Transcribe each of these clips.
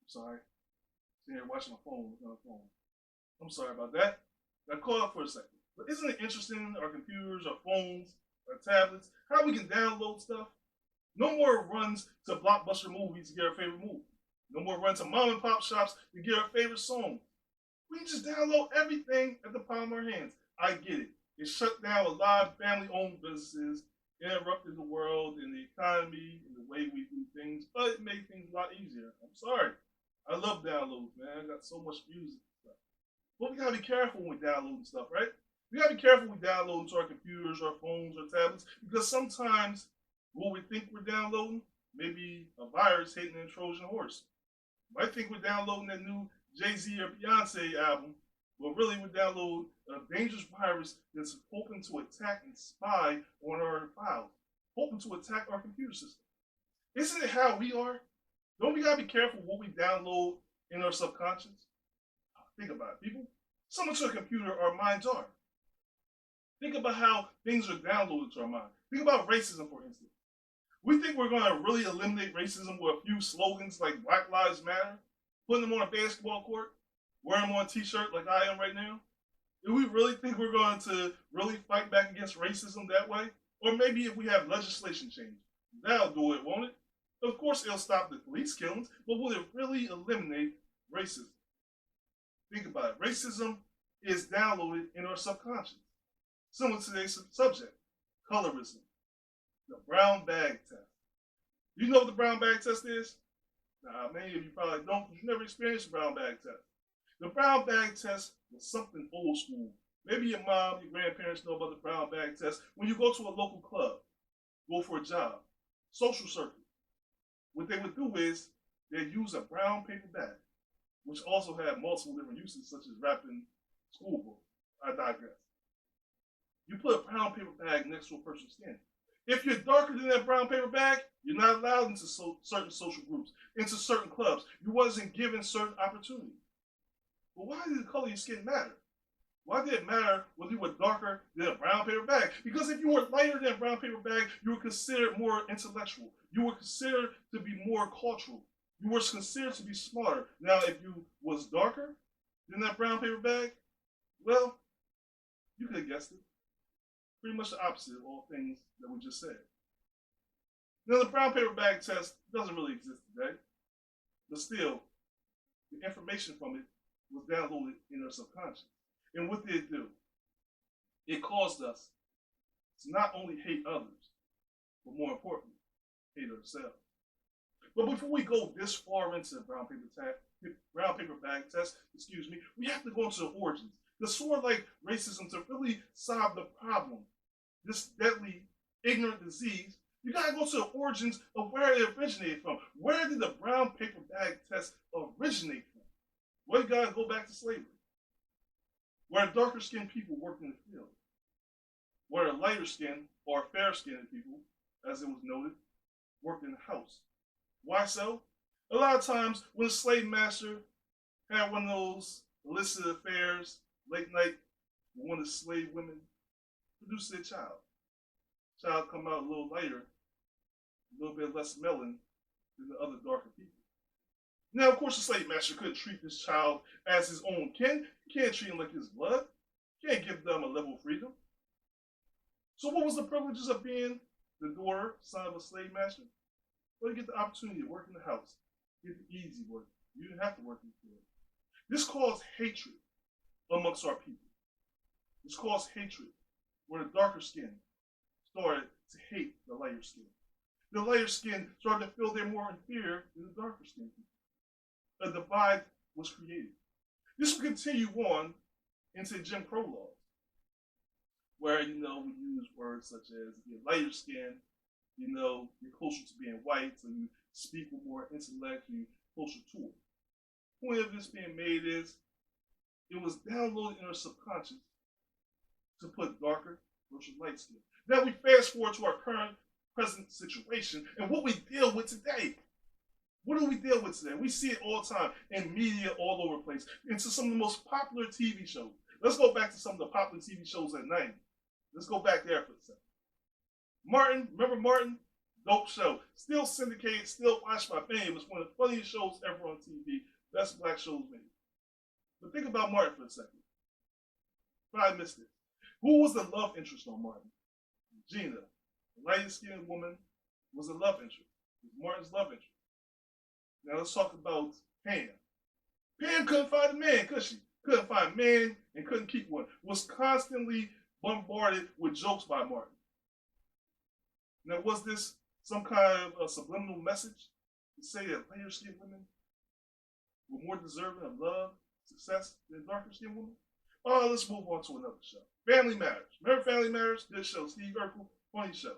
Sorry. Sitting here watching my phone with my phone. I'm sorry about that. Got caught up for a second. But isn't it interesting, our computers, our phones, our tablets, how we can download stuff? No more runs to blockbuster movies to get our favorite movie. No more runs to mom and pop shops to get our favorite song. We can just download everything at the palm of our hands. I get it. It shut down a lot of family-owned businesses, interrupted the world and the economy and the way we do things, but it made things a lot easier. I'm sorry. I love downloads, man. I got so much music and stuff. But we gotta be careful when we download stuff, right? We gotta be careful when we download into our computers, our phones, our tablets, because sometimes what we think we're downloading may be a virus hitting a Trojan horse. You might think we're downloading that new Jay-Z or Beyonce album, but really we're downloading a dangerous virus that's hoping to attack and spy on our files, hoping to attack our computer system. Isn't it how we are? Don't we gotta be careful what we download in our subconscious? Think about it, people. So much of a computer our minds are. Think about how things are downloaded to our mind. Think about racism, for instance. We think we're going to really eliminate racism with a few slogans like Black Lives Matter, putting them on a basketball court, wearing them on a t-shirt like I am right now. Do we really think we're going to really fight back against racism that way? Or maybe if we have legislation change, that'll do it, won't it? Of course, it'll stop the police killings, but will it really eliminate racism? Think about it. Racism is downloaded in our subconscious. Similar to today's subject, colorism, the brown bag test. You know what the brown bag test is? Nah, many of you probably don't because you never experienced the brown bag test. The brown bag test was something old school. Maybe your mom, your grandparents know about the brown bag test. When you go to a local club, go for a job, social circle, what they would do is they'd use a brown paper bag, which also had multiple different uses, such as wrapping school books. I digress. You put a brown paper bag next to a person's skin. If you're darker than that brown paper bag, you're not allowed into certain social groups, into certain clubs. You wasn't given certain opportunities. But why did the color of your skin matter? Why did it matter whether you were darker than a brown paper bag? Because if you were lighter than a brown paper bag, you were considered more intellectual. You were considered to be more cultural. You were considered to be smarter. Now, if you was darker than that brown paper bag, well, you could have guessed it. Pretty much the opposite of all things that we just said. Now, the brown paper bag test doesn't really exist today, but still, the information from it was downloaded in our subconscious. And what did it do? It caused us to not only hate others, but more importantly, hate ourselves. But before we go this far into the brown paper bag test, we have to go into the origins. The sort of like racism to really solve the problem, this deadly, ignorant disease, you gotta go to the origins of where it originated from. Where did the brown paper bag test originate from? Well, you gotta go back to slavery, where darker skinned people worked in the field, where lighter skinned or fair skinned people, as it was noted, worked in the house. Why so? A lot of times when a slave master had one of those illicit affairs, late night, with one of the slave women, produced their child. Child come out a little lighter, a little bit less melon than the other darker people. Now, of course, the slave master couldn't treat this child as his own kin. He can't treat him like his blood. He can't give them a level of freedom. So what was the privileges of being the daughter, son of a slave master? Well, you get the opportunity to work in the house. You get the easy work. You didn't have to work in the field. This caused hatred amongst our people. This caused hatred where the darker skin started to hate the lighter skin. The lighter skin started to feel they're more inferior than the darker skin people. A divide was created. This will continue on into Jim Crow laws, where, we use words such as you're lighter skin, you're closer to being white, so you speak with more intellect, you're closer to it. The point of this being made is, it was downloaded in our subconscious to put darker versus light skin. Now we fast forward to our present situation and what we deal with today. What do we deal with today? We see it all the time in media all over the place, into some of the most popular TV shows. Let's go back to some of the popular TV shows at 90. Let's go back there for a second. Martin, remember Martin? Dope show. Still syndicated, still watched by fame. It was one of the funniest shows ever on TV. Best black shows made. But think about Martin for a second. Probably missed it. Who was the love interest on Martin? Gina, the light-skinned woman, was a love interest. It was Martin's love interest. Now let's talk about Pam. Pam couldn't find a man, could she? Couldn't find a man and couldn't keep one. Was constantly bombarded with jokes by Martin. Now, was this some kind of a subliminal message to say that lighter-skinned women were more deserving of love, success than darker-skinned women? Oh, let's move on to another show. Family Matters. Remember Family Matters? Good show. Steve Urkel, funny show.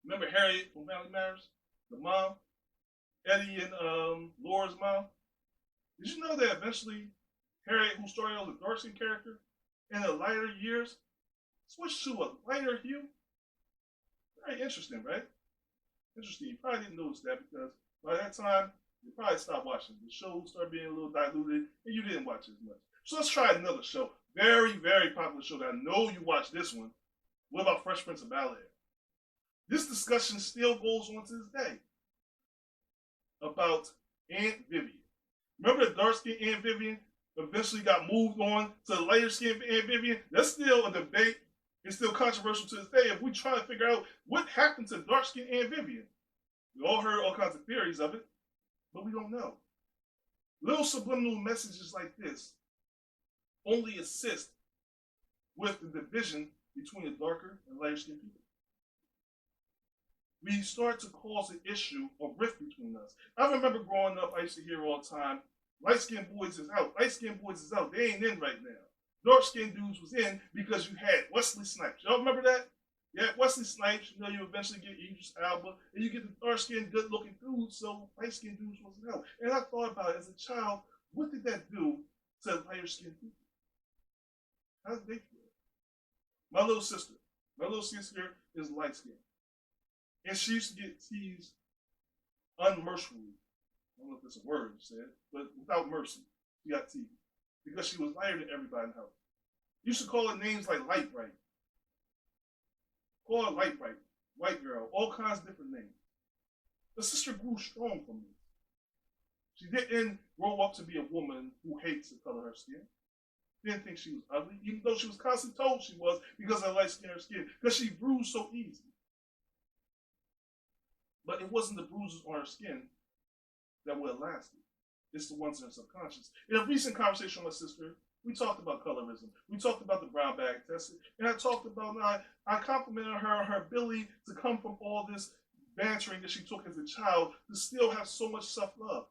Remember Harriet from Family Matters? The mom? Eddie and Laura's mom? Did you know that eventually Harriet, who started as a dark-skinned character, in the lighter years, switched to a lighter hue? Very interesting, right? Interesting. You probably didn't notice that because by that time, you probably stopped watching. The show started being a little diluted, and you didn't watch as much. So let's try another show. Very, very popular show that I know you watched this one. What about Fresh Prince of Bel-Air? This discussion still goes on to this day about Aunt Vivian. Remember the dark-skinned Aunt Vivian eventually got moved on to the lighter-skinned Aunt Vivian? That's still a debate. It's still controversial to this day if we try to figure out what happened to dark-skinned Aunt Vivian. We all heard all kinds of theories of it, but we don't know. Little subliminal messages like this only assist with the division between the darker and lighter skinned people. We start to cause an issue or rift between us. I remember growing up, I used to hear all the time, light skinned boys is out. Light skinned boys is out. They ain't in right now. Dark skinned dudes was in because you had Wesley Snipes. Y'all remember that? Yeah, Wesley Snipes, you know, you eventually get Idris Elba, and you get the dark skinned, good looking dudes, so light skinned dudes wasn't out. And I thought about it as a child, what did that do to lighter skinned people? How did they feel? My little sister is light skinned. And she used to get teased unmercifully. I don't know if that's a word you said, but without mercy, she got teased. Because she was lighter than everybody in the house. Used to call her names like Light Bright. Call her Light Bright, White Girl, all kinds of different names. The sister grew strong from this. She didn't grow up to be a woman who hates the color of her skin. Didn't think she was ugly, even though she was constantly told she was because of her light skin, her skin, because she bruised so easy. But it wasn't the bruises on her skin that would have lasted. It's the ones in her subconscious. In a recent conversation with my sister, we talked about colorism. We talked about the brown bag test. And I talked about, I complimented her on her ability to come from all this bantering that she took as a child to still have so much self-love.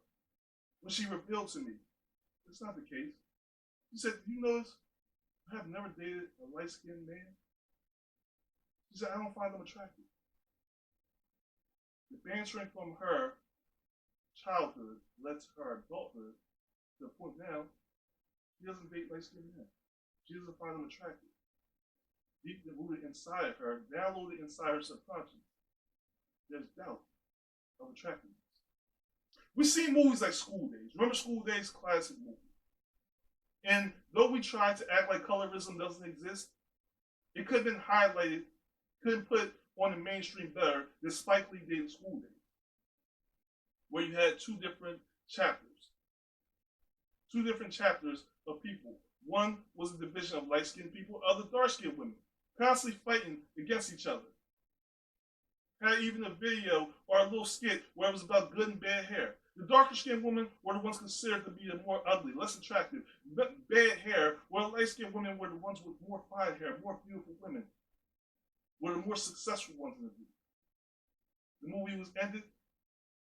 When she revealed to me, it's not the case. She said, you notice I have never dated a light-skinned man? She said, I don't find them attractive. The bantering from her childhood led to her adulthood to the point now she doesn't date light-skinned men. She doesn't find them attractive. Deeply rooted inside of her, downloaded inside her subconscious, there's doubt of attractiveness. We see movies like School Days. Remember School Days? Classic movie. And though we try to act like colorism doesn't exist, it could have been highlighted, could put on the mainstream better than Spike Lee did in School Days, where you had two different chapters of people. One was a division of light-skinned people, other dark-skinned women, constantly fighting against each other. Had even a video or a little skit where it was about good and bad hair. The darker-skinned women were the ones considered to be the more ugly, less attractive. Bad hair, where the light-skinned women were the ones with more fine hair, more beautiful women, were the more successful ones in the group. The movie was ended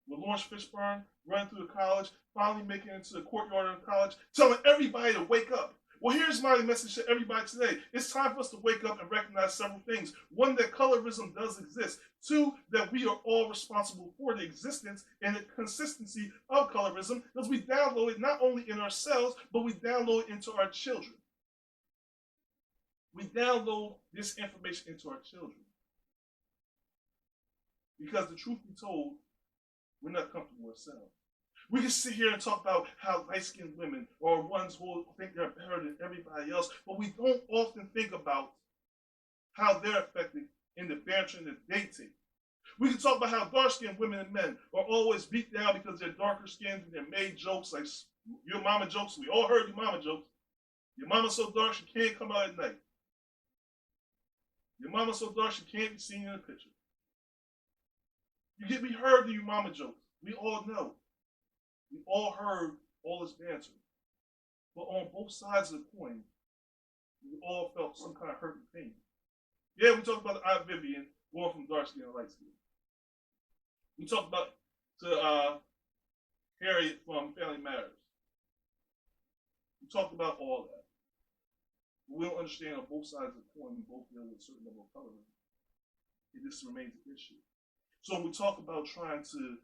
with Lawrence Fishburne running through the college, finally making it into the courtyard of the college, telling everybody to wake up. Well, here's my message to everybody today. It's time for us to wake up and recognize several things. One, that colorism does exist. Two, that we are all responsible for the existence and the consistency of colorism because we download it not only in ourselves, but we download it into our children. We download this information into our children. Because the truth be told, we're not comfortable ourselves. We can sit here and talk about how light-skinned women are ones who think they're better than everybody else, but we don't often think about how they're affected in the bantering that they take. We can talk about how dark-skinned women and men are always beat down because they're darker skinned and they're made jokes like your mama jokes. We all heard your mama jokes. Your mama's so dark she can't come out at night. Your mama's so dark she can't be seen in a picture. We heard the your mama jokes. We all know. We all heard all this banter. But on both sides of the coin, we all felt some kind of hurt and pain. Yeah, we talked about Aunt Vivian going from dark skin to light skin. We talked about Harriet from Family Matters. We talked about all that. But we don't understand on both sides of the coin, we both deal with a certain level of colorism. It just remains an issue. So when we talk about trying to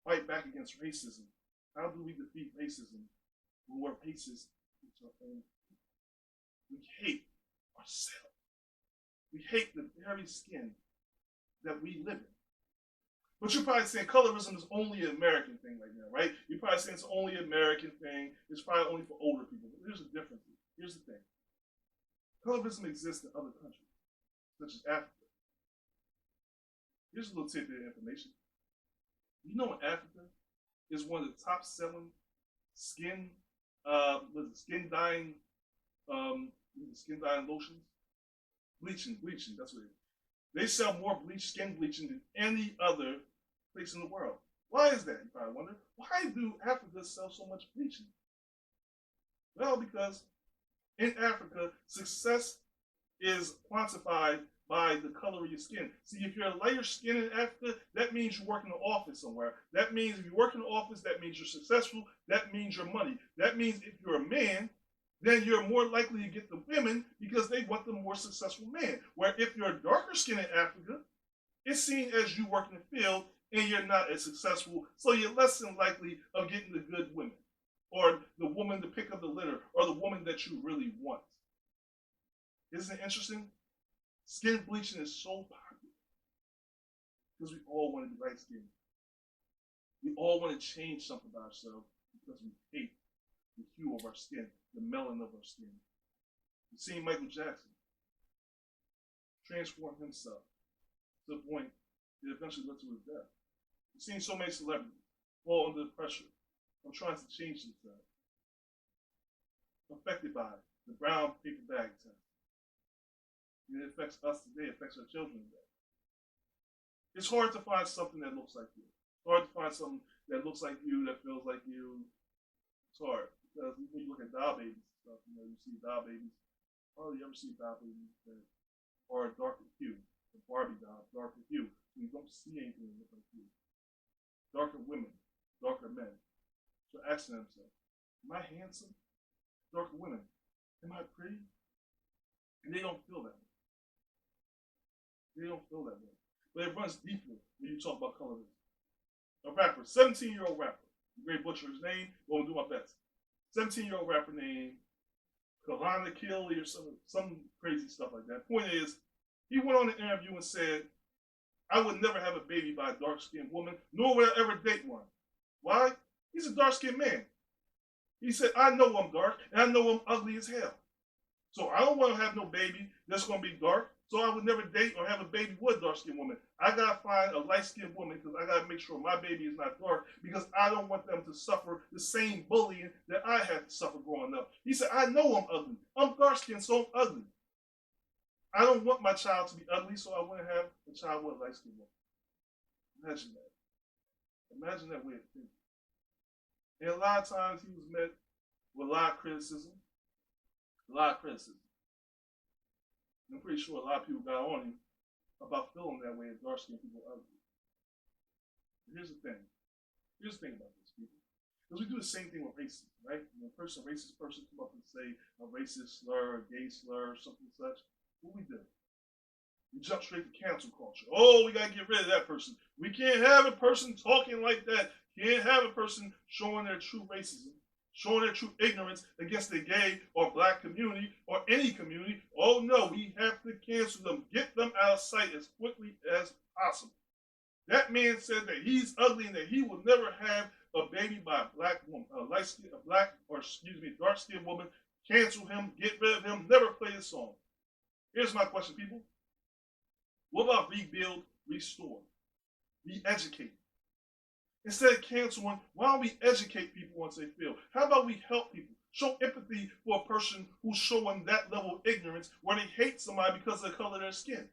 fight back against racism, how do we defeat racism when we're racist against our own people? We hate ourselves. We hate the very skin that we live in. But you're probably saying colorism is only an American thing right now, right? You're probably saying it's only an American thing. It's probably only for older people. But there's a difference. Here's the thing. Colorism exists in other countries, such as Africa. Here's a little tidbit of information. You know in Africa is one of the top selling skin dyeing lotions? Bleaching, that's what it is. They sell more skin bleaching than any other place in the world. Why is that, you probably wonder? Why do Africa sell so much bleaching? Well, because in Africa, success is quantified by the color of your skin. See, if you're a lighter skin in Africa, that means you work in an office somewhere. That means if you work in an office, that means you're successful. That means your money. That means if you're a man, then you're more likely to get the women because they want the more successful man. Where if you're a darker skin in Africa, it's seen as you work in the field and you're not as successful, so you're less than likely of getting the good women or the woman to pick up the litter or the woman that you really want. Isn't it interesting? Skin bleaching is so popular because we all want to be light skinned. We all want to change something about ourselves because we hate the hue of our skin, the melanin of our skin. You've seen Michael Jackson transform himself to the point that eventually led to his death. You've seen so many celebrities fall under the pressure of trying to change themselves, affected by the brown paper bag test. And it affects us today, it affects our children today. It's hard to find something that looks like you. It's hard to find something that looks like you, that feels like you. It's hard. Because when you look at doll babies and stuff, you see doll babies. Hardly ever see doll babies that are a darker hue. The Barbie doll, darker hue. So you don't see anything that looks like you. Darker women, darker men. So asking themselves, am I handsome? Darker women, am I pretty? And they don't feel that way. They don't feel that way. But it runs deeper when you talk about colorism. A rapper, 17-year-old rapper. I'm going to butcher his name, but I'm going to do my best. 17-year-old rapper named Colorism or some crazy stuff like that. Point is, he went on an interview and said, I would never have a baby by a dark-skinned woman, nor would I ever date one. Why? He's a dark-skinned man. He said, I know I'm dark, and I know I'm ugly as hell. So I don't want to have no baby that's going to be dark, so I would never date or have a baby with a dark-skinned woman. I got to find a light-skinned woman because I got to make sure my baby is not dark because I don't want them to suffer the same bullying that I had to suffer growing up. He said, I know I'm ugly. I'm dark-skinned, so I'm ugly. I don't want my child to be ugly, so I want to have a child with a light-skinned woman. Imagine that. Imagine that way of thinking. And a lot of times he was met with a lot of criticism. I'm pretty sure a lot of people got on him about feeling that way if dark-skinned people are ugly. But here's the thing. Here's the thing about this, people. Because we do the same thing with racism, right? When a racist person come up and say a racist slur, a gay slur, or something such, what we do? We jump straight to cancel culture. Oh, we got to get rid of that person. We can't have a person talking like that. Can't have a person showing their true racism, showing their true ignorance against the gay or black community or any community. Oh no, we have to cancel them. Get them out of sight as quickly as possible. That man said that he's ugly and that he will never have a baby by a black woman, dark-skinned woman. Cancel him, get rid of him, never play his song. Here's my question, people. What about rebuild, restore? be educated. Instead of canceling, why don't we educate people once they feel? How about we help people? Show empathy for a person who's showing that level of ignorance where they hate somebody because of the color of their skin.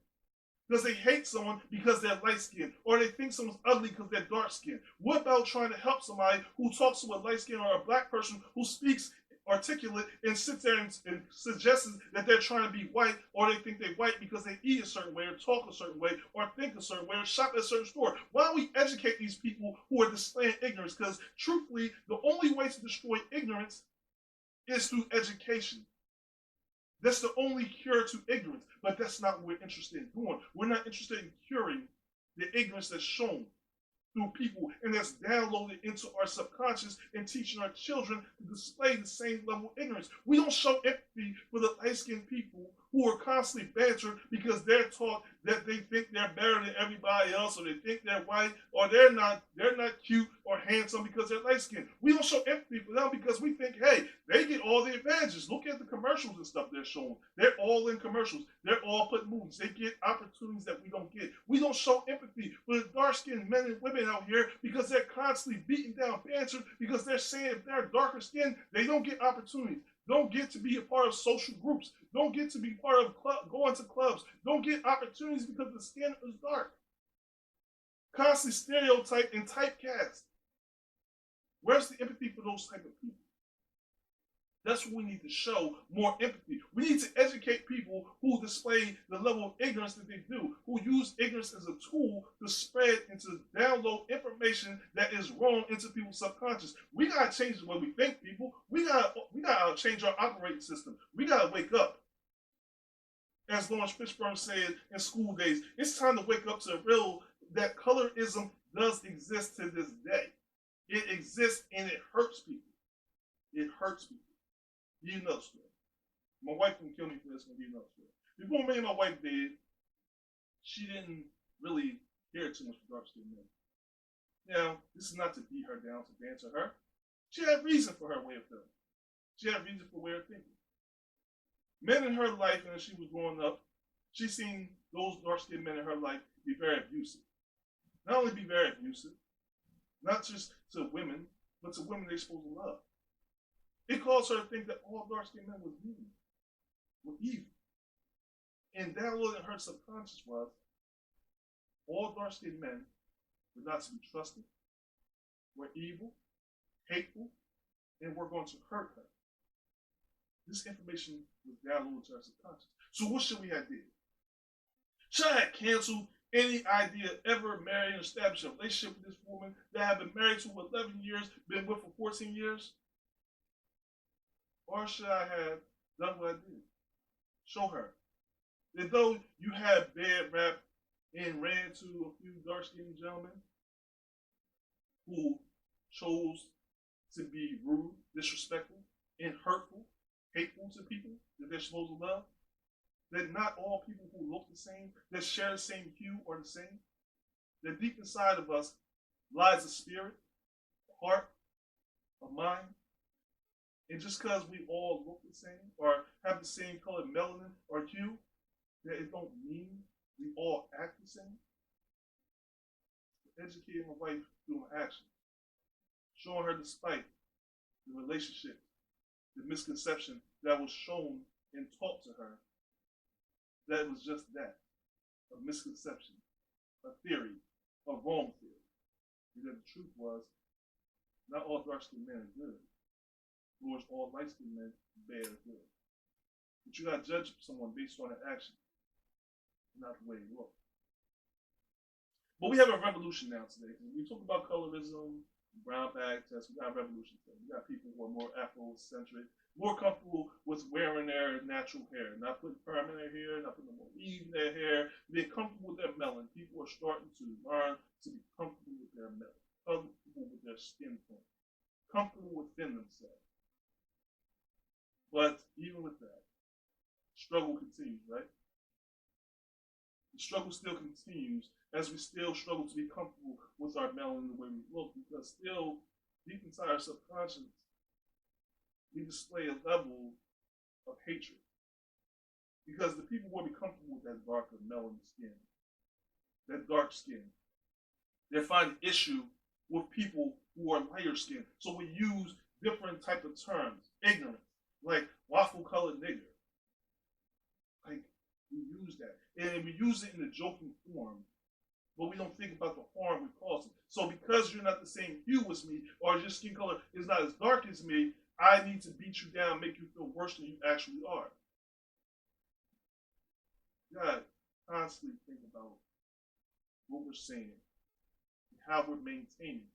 Because they hate someone because they're light skinned, or they think someone's ugly because they're dark skinned. What about trying to help somebody who talks to a light skin or a black person who speaks articulate and sits there and suggests that they're trying to be white, or they think they're white because they eat a certain way or talk a certain way or think a certain way or shop at a certain store? Why don't we educate these people who are displaying ignorance? Because truthfully, the only way to destroy ignorance is through education. That's the only cure to ignorance, but that's not what we're interested in doing. We're not interested in curing the ignorance that's shown through people and that's downloaded into our subconscious and teaching our children to display the same level of ignorance. We don't show empathy for the light-skinned people who are constantly bantered because they're taught that they think they're better than everybody else, or they think they're white, or they're not cute or handsome because they're light-skinned. We don't show empathy for them because we think, hey, they get all the advantages. Look at the commercials and stuff they're showing. They're all in commercials. They're all put movies. They get opportunities that we don't get. We don't show empathy for the dark-skinned men and women out here because they're constantly beaten down, bantered, because they're saying if they're darker skinned, they don't get opportunities. Don't get to be a part of social groups. Don't get to be part of going to clubs. Don't get opportunities because the skin is dark. Constantly stereotyped and typecast. Where's the empathy for those type of people? That's what we need to show, more empathy. We need to educate people who display the level of ignorance that they do, who use ignorance as a tool to spread and to download information that is wrong into people's subconscious. We gotta change the way we think, people. We gotta change our operating system. We gotta wake up. As Lawrence Fishburne said in School Days, it's time to wake up to that colorism does exist to this day. It exists and it hurts people. It hurts people. You know the story. My wife can kill me for this, but you know the story. Before me and my wife did, she didn't really care too much for dark-skinned men. Now, this is not to beat her down, to dance her. She had reason for her way of feeling. She had reason for way of thinking. Men in her life, and as she was growing up, she seen those dark-skinned men in her life be very abusive. Not only be very abusive, not just to women, but to women they're supposed to love. It caused her to think that all dark-skinned men were mean, were evil. And downloading her subconscious was all dark-skinned men were not to be trusted, were evil, hateful, and were going to hurt her. This information was downloaded to her subconscious. So what should we have did? Should I have canceled any idea of ever marrying and establishing a relationship with this woman that I've been married to for 11 years, been with for 14 years? Or should I have done what I did? Show her that though you had bad rap and ran to a few dark-skinned gentlemen who chose to be rude, disrespectful, and hurtful, hateful to people that they're supposed to love, that not all people who look the same, that share the same hue are the same, that deep inside of us lies a spirit, a heart, a mind. And just because we all look the same or have the same color melanin or hue, that it don't mean we all act the same. Educating my wife through my actions, showing her despite the relationship, the misconception that was shown and taught to her, that it was just that, a misconception, a theory, a wrong theory. And that the truth was, not all dark-skinned men are good. Nor is all light-skinned men bad or good. But you gotta judge someone based on their actions, not the way they look. But we have a revolution now today. We talk about colorism, brown bag test. We got a revolution today. We got people who are more Afrocentric, more comfortable with wearing their natural hair, not putting perm in their hair, not putting more weave in their hair, being comfortable with their melanin. People are starting to learn to be comfortable with their melanin, comfortable with their skin tone, comfortable within themselves. But even with that, struggle continues, right? The struggle still continues as we still struggle to be comfortable with our melanin the way we look, because still, deep inside our subconscious, we display a level of hatred. Because the people will be comfortable with that darker melanin skin, that dark skin, They find issue with people who are lighter skinned. So we use different type of terms, ignorant, like waffle colored nigger. Like we use that, and we use it in a joking form, but we don't think about the harm we're causing. So because you're not the same hue as me, or your skin color is not as dark as me, I need to beat you down, make you feel worse than you actually are. You gotta constantly think about what we're saying and how we're maintaining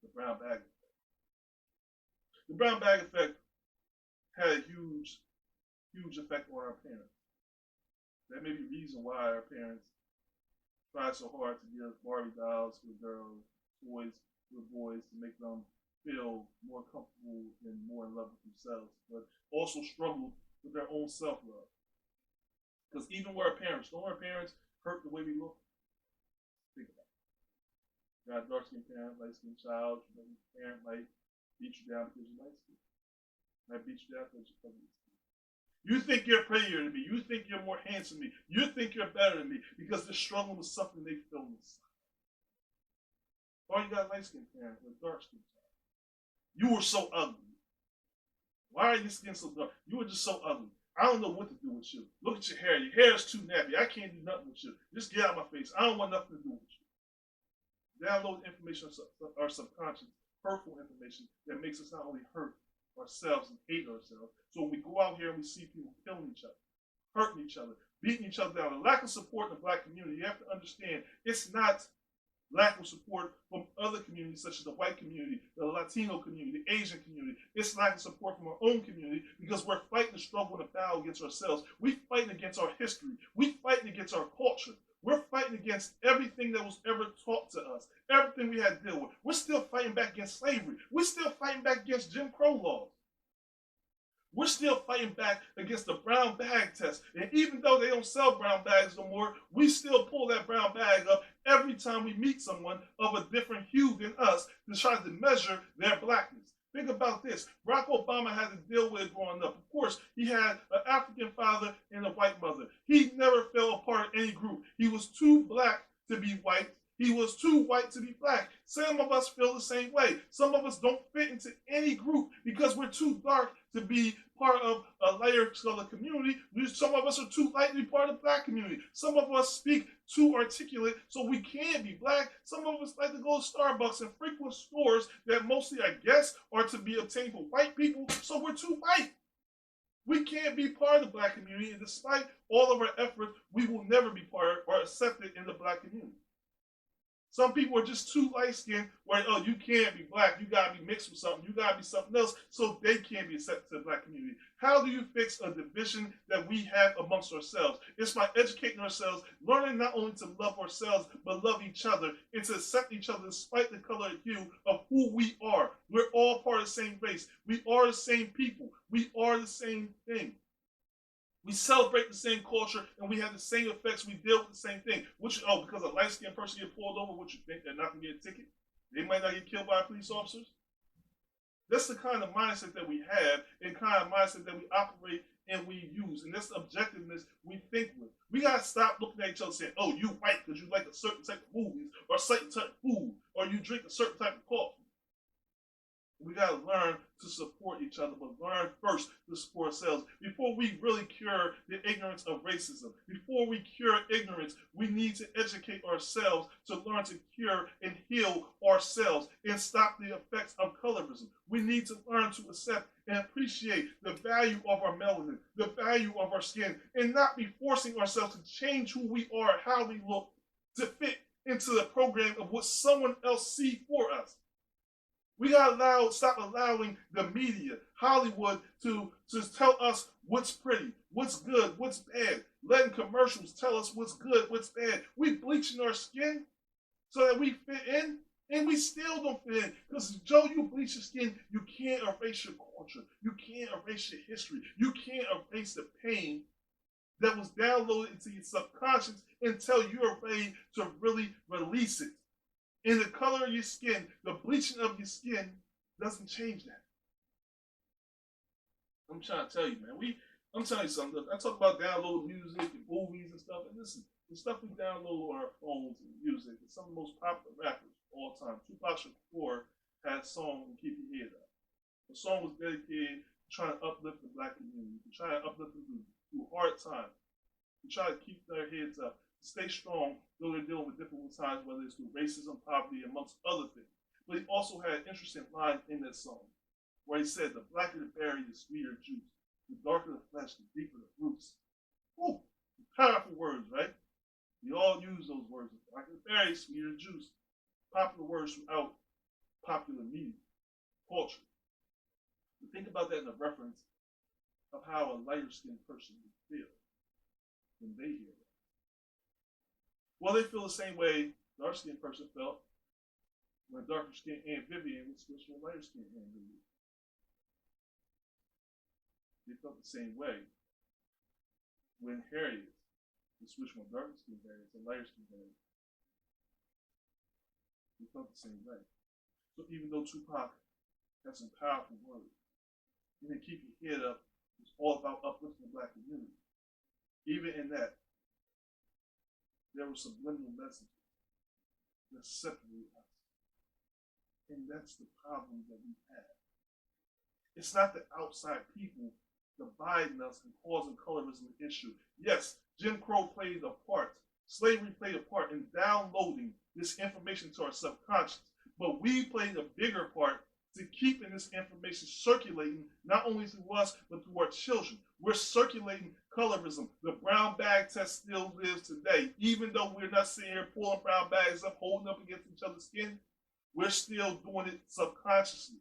the brown bag effect. The brown bag effect had a huge effect on our parents. That may be the reason why our parents try so hard to give Barbie dolls for girls, toys for boys, to make them feel more comfortable and more in love with themselves, but also struggle with their own self-love. Because even with our parents, don't our parents hurt the way we look? Think about it. You got a dark-skinned parent, light-skinned child, your parent might beat you down because you're light-skinned. Might beat you down because you're ugly. You think you're prettier than me. You think you're more handsome than me. You think you're better than me because they're struggling with something they feel inside. Or you got a light-skinned parent with a dark-skinned child. You were so ugly. Why are your skin so dark? You were just so ugly. I don't know what to do with you. Look at your hair. Your hair is too nappy. I can't do nothing with you. Just get out of my face. I don't want nothing to do with you. Download information our subconscious, hurtful information that makes us not only hurt ourselves and hate ourselves. So when we go out here and we see people killing each other, hurting each other, beating each other down, the lack of support in the black community, you have to understand it's not lack of support from other communities such as the white community, the Latino community, the Asian community. It's lack of support from our own community because we're fighting the struggle and the battle against ourselves. We're fighting against our history. We're fighting against our culture. We're fighting against everything that was ever taught to us, everything we had to deal with. We're still fighting back against slavery. We're still fighting back against Jim Crow laws. We're still fighting back against the brown bag test. And even though they don't sell brown bags no more, we still pull that brown bag up every time we meet someone of a different hue than us to try to measure their blackness. Think about this. Barack Obama had to deal with it growing up. Of course, he had an African father and a white mother. He never fell apart of any group. He was too black to be white. He was too white to be black. Some of us feel the same way. Some of us don't fit into any group because we're too dark to be part of a lighter colored community. Some of us are too light to be part of the black community. Some of us speak too articulate so we can be black. Some of us like to go to Starbucks and frequent stores that mostly, I guess, are to be obtained for white people, so we're too white. We can't be part of the black community, and despite all of our efforts, we will never be part or accepted in the black community. Some people are just too light-skinned where, oh, you can't be black. You got to be mixed with something. You got to be something else so they can't be accepted to the black community. How do you fix a division that we have amongst ourselves? It's by educating ourselves, learning not only to love ourselves, but love each other and to accept each other despite the color and hue of who we are. We're all part of the same race. We are the same people. We are the same thing. We celebrate the same culture and we have the same effects. We deal with the same thing. Because a light-skinned person get pulled over, what you think? They're not going to get a ticket? They might not get killed by police officers? That's the kind of mindset that we have and kind of mindset that we operate and we use. And this objectiveness we think with. We got to stop looking at each other saying, oh, you white because you like a certain type of movies or a certain type of food or you drink a certain type of coffee. We got to learn to support each other, but learn first to support ourselves. Before we really cure the ignorance of racism, before we cure ignorance, we need to educate ourselves to learn to cure and heal ourselves and stop the effects of colorism. We need to learn to accept and appreciate the value of our melanin, the value of our skin, and not be forcing ourselves to change who we are, how we look, to fit into the program of what someone else sees for us. We gotta stop allowing the media, Hollywood, to tell us what's pretty, what's good, what's bad. Letting commercials tell us what's good, what's bad. We bleaching our skin so that we fit in, and we still don't fit in. Because Joe, you bleach your skin, you can't erase your culture. You can't erase your history. You can't erase the pain that was downloaded into your subconscious until you're ready to really release it. And the color of your skin, the bleaching of your skin doesn't change that. I'm trying to tell you, man. I'm telling you something. I talk about download music and movies and stuff. And listen, The stuff we download on our phones and music is some of the most popular rappers of all time. Tupac Shakur had a song to keep your head up. The song was dedicated to trying to uplift the black community, to try to uplift them through hard times, to try to keep their heads up, to stay strong, though they're dealing with difficult times, whether it's through racism, poverty, amongst other things. But he also had an interesting line in that song, where he said, "The blacker the berry, the sweeter juice. The darker the flesh, the deeper the roots." Ooh, powerful words, right? We all use those words. The blacker the berry, sweeter juice. Popular words throughout popular media, culture. But think about that in a reference of how a lighter-skinned person would feel when they hear that. Well, they feel the same way a dark-skinned person felt when darker-skinned Aunt Vivian was switched to a lighter-skinned Aunt Vivian. They felt the same way when Harriet was switched from darker-skinned Harriet to lighter-skinned Harriet. They felt the same way. So even though Tupac had some powerful words, and then keep your head up, it's all about uplifting the black community. Even in that, there were subliminal messages that separate us. And that's the problem that we have. It's not the outside people dividing us and causing colorism an issue. Yes, Jim Crow played a part. Slavery played a part in downloading this information to our subconscious. But we played a bigger part to keeping this information circulating, not only through us, but through our children. We're circulating colorism. The brown bag test still lives today. Even though we're not sitting here pulling brown bags up, holding up against each other's skin, we're still doing it subconsciously.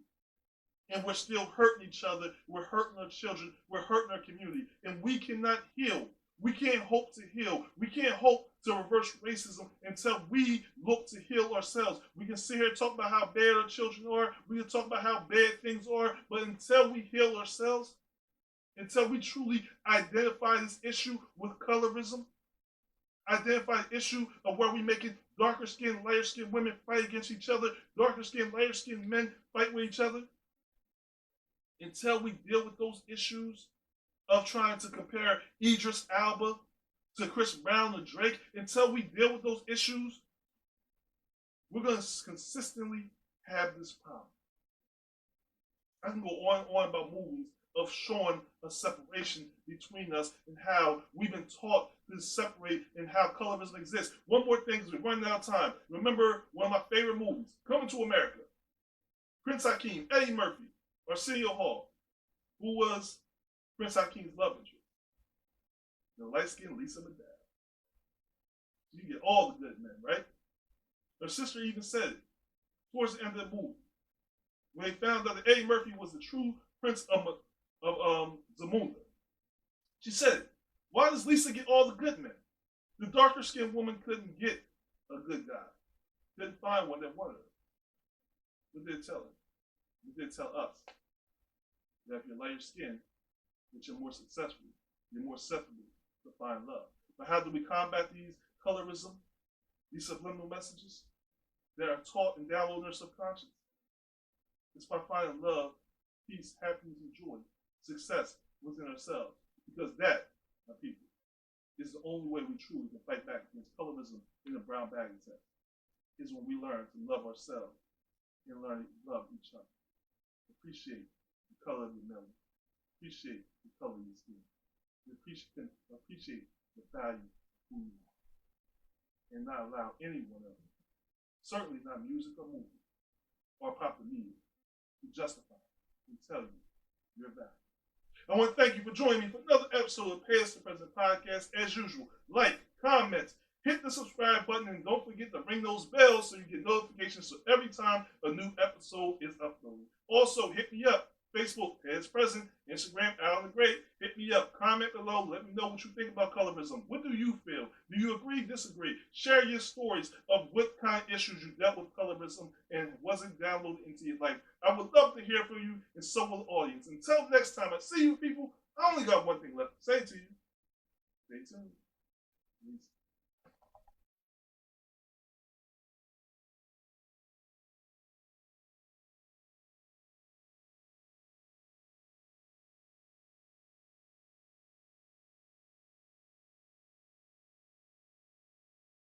And we're still hurting each other. We're hurting our children. We're hurting our community. And we cannot heal. We can't hope to heal. We can't hope to reverse racism until we look to heal ourselves. We can sit here and talk about how bad our children are. We can talk about how bad things are. But until we heal ourselves, until we truly identify this issue with colorism, identify the issue of where we're making darker skinned, lighter skinned women fight against each other, darker skinned, lighter skinned men fight with each other, until we deal with those issues of trying to compare Idris Elba to Chris Brown or Drake, until we deal with those issues, we're going to consistently have this problem. I can go on and on about movies of showing a separation between us and how we've been taught to separate and how colorism exists. One more thing, because we're running out of time. Remember one of my favorite movies, Coming to America. Prince Hakeem, Eddie Murphy, Arsenio Hall, who was Prince Hakeem's love interest. The light-skinned Lisa Madad. You get all the good men, right? Her sister even said it towards the end of the movie, when they found out that Eddie Murphy was the true prince of Zamunda. She said, "Why does Lisa get all the good men? The darker-skinned woman couldn't get a good guy. Couldn't find one that wanted her." What did it tell her? What did it tell us? That if you're lighter skinned, that you're more successful, you're more susceptible to find love. But how do we combat these colorism, these subliminal messages that are taught and downloaded in our subconscious? It's by finding love, peace, happiness, and joy, success within ourselves. Because that, my people, is the only way we truly can fight back against colorism in the brown bag test. Is when we learn to love ourselves and learn to love each other. Appreciate the color of your melon. Appreciate the color of your skin. Appreciate the value of who you are. And not allow anyone else, certainly not music or movie or popular media, to justify and tell you you're valid. I want to thank you for joining me for another episode of Past to Present Podcast. As usual, like, comment, hit the subscribe button, and don't forget to ring those bells so you get notifications so every time a new episode is uploaded. Also, hit me up. Facebook, Past Present, Instagram, Alan the Great. Hit me up. Comment below. Let me know what you think about colorism. What do you feel? Do you agree, disagree? Share your stories of what kind of issues you dealt with colorism and was it downloaded into your life. I would love to hear from you, and so will the audience. Until next time, I see you people. I only got one thing left to say to you. Stay tuned.